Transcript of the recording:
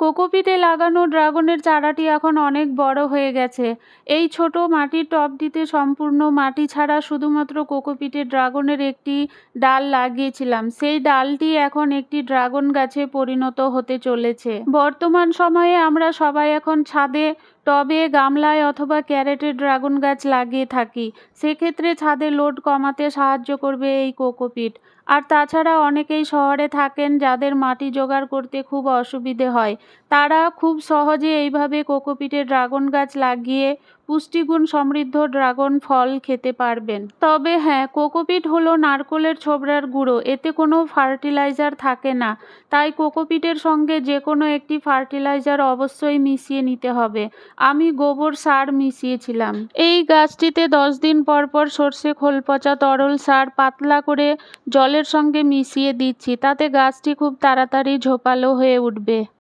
কোকোপিটে লাগানো ড্রাগনের চারাটি এখন অনেক বড় হয়ে গেছে। এই ছোট মাটির টবটিতে সম্পূর্ণ মাটি ছাড়া শুধুমাত্র কোকোপিটে ড্রাগনের একটি ডাল লাগিয়েছিলাম। সেই ডালটি এখন একটি ড্রাগন গাছে পরিণত হতে চলেছে। বর্তমান সময়ে আমরা সবাই এখন ছাদে, টবে, গামলায় অথবা ক্যারেটে ড্রাগন গাছ লাগিয়ে থাকি। সেক্ষেত্রে ছাদে লোড কমাতে সাহায্য করবে এই কোকোপিট। আর তাছাড়া অনেকেই শহরে থাকেন যাদের মাটি জোগাড় করতে খুব অসুবিধে হয়, তারা খুব সহজে এইভাবে কোকোপিটে ড্রাগন গাছ লাগিয়ে পুষ্টিগুণ সমৃদ্ধ ড্রাগন ফল খেতে পারবেন। তবে হ্যাঁ, কোকোপিট হলো নারকেলের ছোবড়ার গুঁড়ো, এতে কোনো ফার্টিলাইজার থাকে না। তাই কোকোপিটের সঙ্গে যে কোনো একটি ফার্টিলাইজার অবশ্যই মিশিয়ে নিতে হবে। আমি গোবর সার মিশিয়েছিলাম। এই গাছটিতে 10 দিন পর পর সর্ষে খোল পচা তরল সার পাতলা করে জলের সঙ্গে মিশিয়ে দিচ্ছি, তাতে গাছটি খুব তাড়াতাড়ি ঝোপালো হয়ে উঠবে।